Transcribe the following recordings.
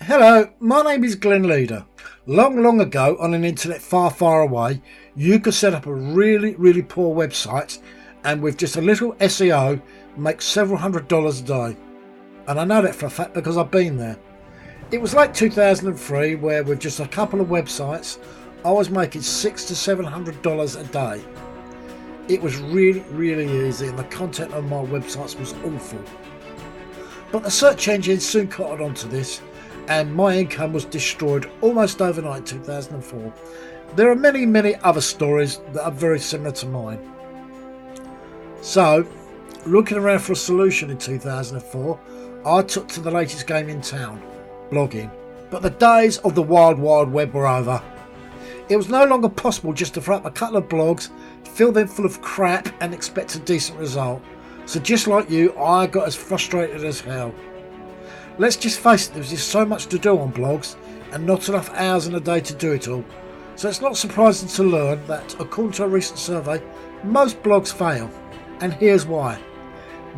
Hello, my name is Glenn Leader. Long ago, on an internet far away, you could set up a really poor website and with just a little SEO make several $100s a day. And I know that for a fact because I've been there. It was like 2003 where with just a couple of websites I was making $600 to $700 a day. It was really easy and the content on my websites was awful. But the search engine soon caught on to this and my income was destroyed almost overnight in 2004. There are many other stories that are very similar to mine. So, looking around for a solution in 2004, I took to the latest game in town, blogging. But the days of the wild web were over. It was no longer possible just to throw up a couple of blogs, fill them full of crap and expect a decent result. So just like you, I got as frustrated as hell. Let's just face it, there's just so much to do on blogs and not enough hours in a day to do it all. So it's not surprising to learn that, according to a recent survey, most blogs fail. And here's why.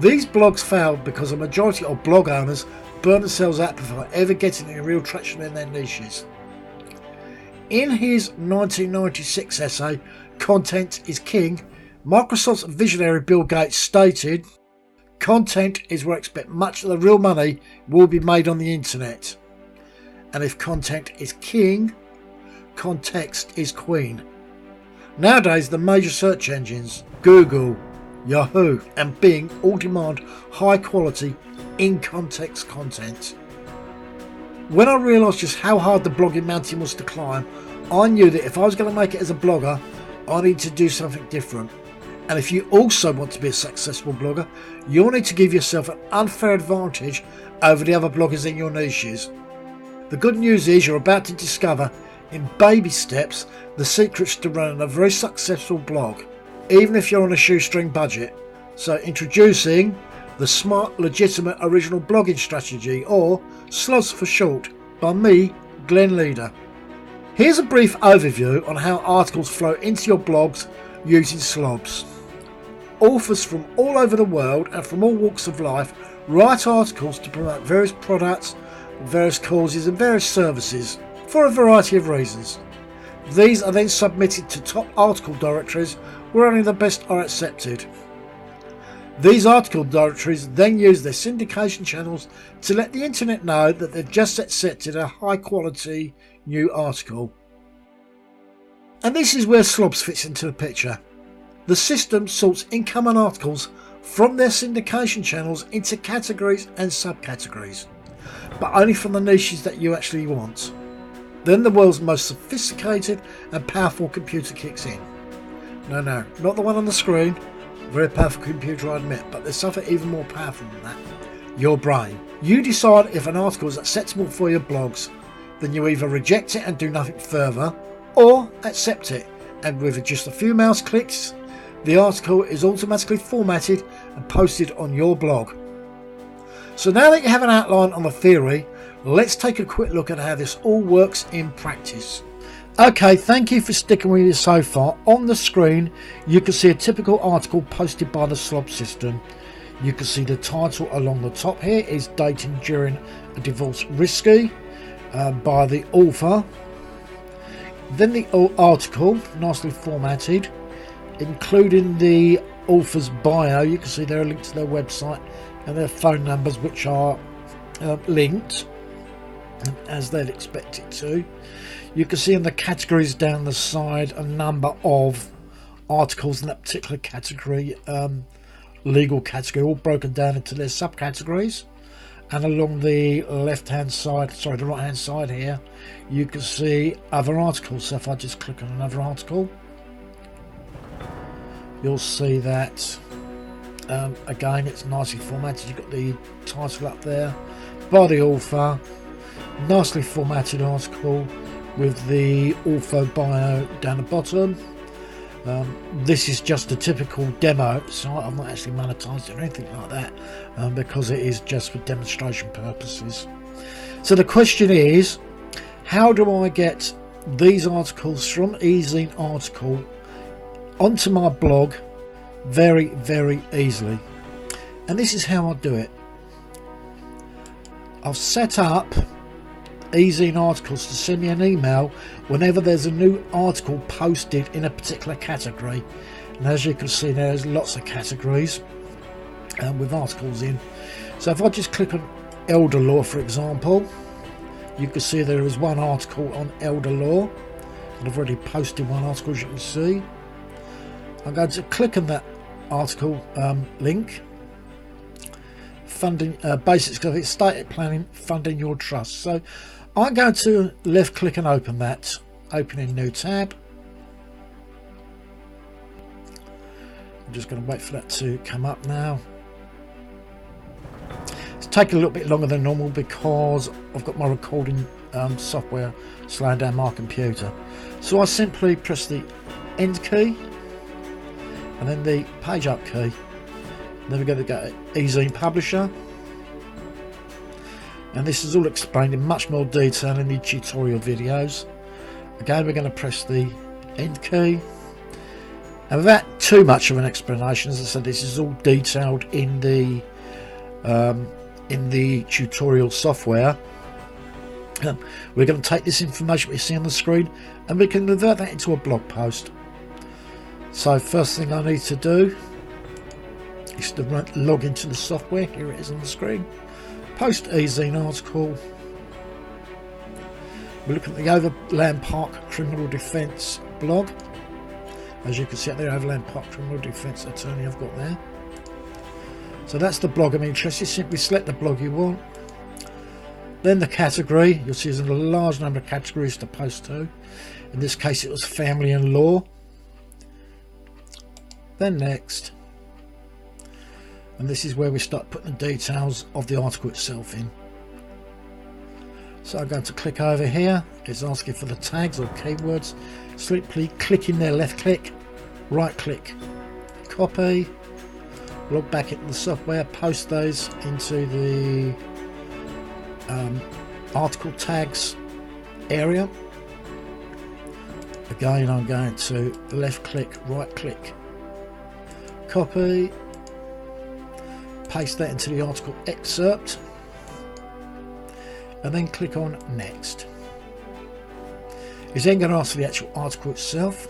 These blogs fail because a majority of blog owners burn themselves out before ever getting any real traction in their niches. In his 1996 essay, Content is King, Microsoft's visionary Bill Gates stated, "Content is where I expect much of the real money will be made on the internet. And if content is king, context is queen." Nowadays, the major search engines, Google, Yahoo and Bing, all demand high quality, in-context content. When I realised just how hard the blogging mountain was to climb, I knew that if I was going to make it as a blogger, I needed to do something different. And if you also want to be a successful blogger, you'll need to give yourself an unfair advantage over the other bloggers in your niches. The good news is you're about to discover, in baby steps, the secrets to running a very successful blog, even if you're on a shoestring budget. So introducing the Smart Legitimate Original Blogging Strategy, or SLOBS for short, by me, Glenn Leader. Here's a brief overview on how articles flow into your blogs using SLOBS. Authors from all over the world and from all walks of life write articles to promote various products, various causes and various services for a variety of reasons. These are then submitted to top article directories where only the best are accepted. These article directories then use their syndication channels to let the internet know that they've just accepted a high quality new article. And this is where SLOBS fits into the picture. The system sorts incoming articles from their syndication channels into categories and subcategories, but only from the niches that you actually want. Then the world's most sophisticated and powerful computer kicks in. No, not the one on the screen. Very powerful computer, I admit, but there's something even more powerful than that. Your brain. You decide if an article is acceptable for your blogs. Then you either reject it and do nothing further, or accept it, and with just a few mouse clicks, the article is automatically formatted and posted on your blog. So now that you have an outline on the theory, let's take a quick look at how this all works in practice. Okay, thank you for sticking with me so far. On the screen you can see a typical article posted by the SLOBS system. You can see the title along the top here is "Dating During a Divorce Risky" by the author. Then the article, nicely formatted, including the author's bio. You can see there are links to their website and their phone numbers, which are linked as they'd expect it to. You can see in the categories down the side a number of articles in that particular category, legal category, all broken down into their subcategories. And along the right hand side here, you can see other articles. So if I just click on another article, you'll see that again it's nicely formatted. You've got the title up there by the author, nicely formatted article with the author bio down the bottom. This is just a typical demo site. I'm not actually monetized or anything like that because it is just for demonstration purposes. So the question is, how do I get these articles from eZine Article onto my blog very easily? And this is how I do it. I've set up eZine Articles to send me an email whenever there's a new article posted in a particular category. And as you can see, there's lots of categories with articles in. So if I just click on elder law, for example, you can see there is one article on elder law, and I've already posted one article, as you can see. I'm going to click on that article link. Funding basics of estate planning, funding your trust. So I'm going to left click and open that, open in new tab. I'm just going to wait for that to come up now. It's taking a little bit longer than normal because I've got my recording software slowing down my computer. So I simply press the end key and then the page up key. Then we're going to go to eZine Publisher, and this is all explained in much more detail in the tutorial videos. Again, we're going to press the end key, and without too much of an explanation, as I said, this is all detailed in the tutorial software. We're going to take this information we see on the screen and we can convert that into a blog post. So first thing I need to do is to log into the software. Here it is on the screen. Post eZine article. We're looking at the Overland Park Criminal Defence blog. As you can see, the Overland Park Criminal Defence Attorney I've got there. So that's the blog I'm interested in. Simply select the blog you want. Then the category. You'll see there's a large number of categories to post to. In this case, it was family and law. Then next. And this is where we start putting the details of the article itself in. So I'm going to click over here. It's asking for the tags or keywords. Simply click in there, left click, right click, copy, log back into the software, post those into the article tags area. Again, I'm going to left click, right click, copy, paste that into the article excerpt, and then click on next. It's then going to ask for the actual article itself,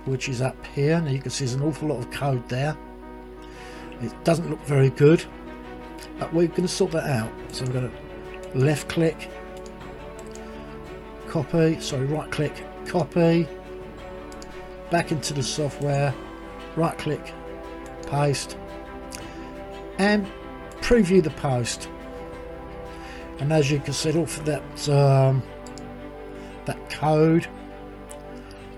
which is up here. Now you can see there's an awful lot of code there. It doesn't look very good, but we're going to sort that out. So I'm going to left click, copy, sorry, right click, copy, back into the software, right click, paste, and preview the post. And as you can see, all for that code,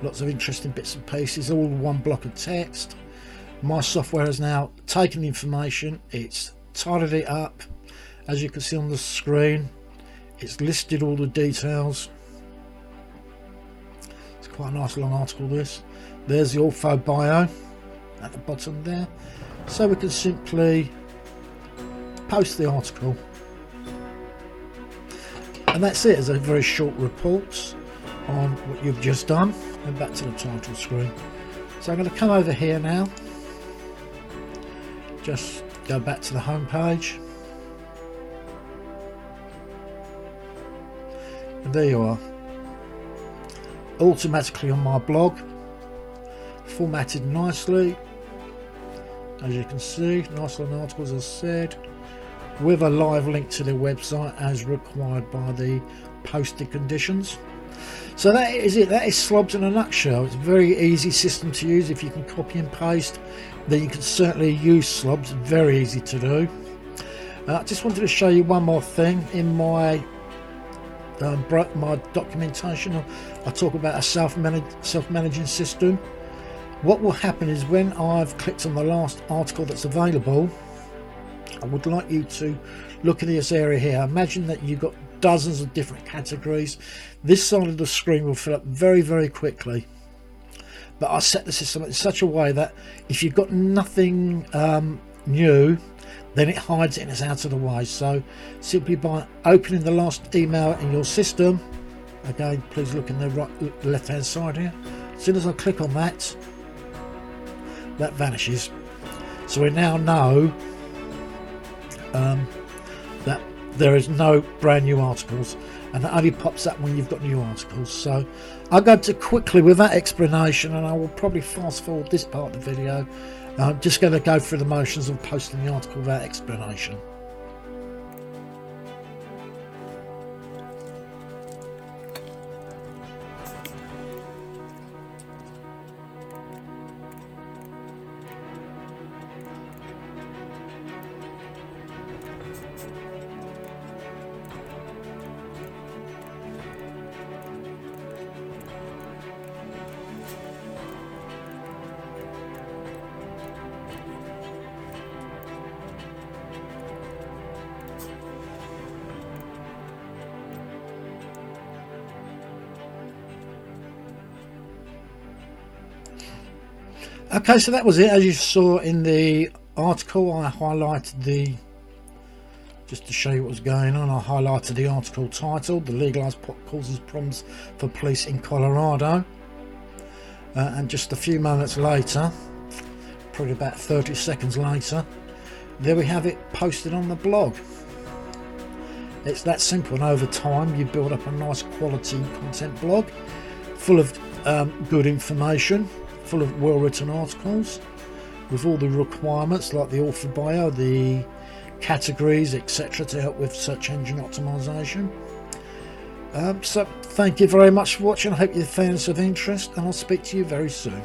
lots of interesting bits and pieces, all one block of text. My software has now taken the information, it's tidied it up. As you can see on the screen, it's listed all the details. It's quite a nice long article, this. There's the author bio at the bottom there. So we can simply post the article. And that's it. It's a very short report on what you've just done. And back to the title screen. So I'm going to come over here now. Just go back to the home page. And there you are. Automatically on my blog. Formatted nicely. As you can see, nice long articles, as I said, with a live link to their website as required by the posted conditions. So that is it. That is Slobs in a nutshell. It's a very easy system to use. If you can copy and paste, then you can certainly use Slobs. Very easy to do. I just wanted to show you one more thing. In my documentation, I talk about a self-managing system. What will happen is when I've clicked on the last article that's available, I would like you to look at this area here. Imagine that you've got dozens of different categories. This side of the screen will fill up very, very quickly. But I set the system in such a way that if you've got nothing new, then it hides it and it's out of the way. So simply by opening the last email in your system, again, please look in the left hand side here. As soon as I click on that, that vanishes. So we now know that there is no brand new articles, and it only pops up when you've got new articles. So I'll go to quickly with that explanation, and I will probably fast forward this part of the video. I'm just going to go through the motions of posting the article without explanation. Okay, so that was it. As you saw in the article, I highlighted just to show you what was going on, I highlighted the article titled "The Legalized Pot Causes Problems for Police in Colorado." And just a few moments later, probably about 30 seconds later, there we have it posted on the blog. It's that simple, and over time you build up a nice quality content blog full of good information, full of well-written articles with all the requirements like the author bio, the categories, etc., to help with search engine optimization. So thank you very much for watching. I hope you found this of interest, and I'll speak to you very soon.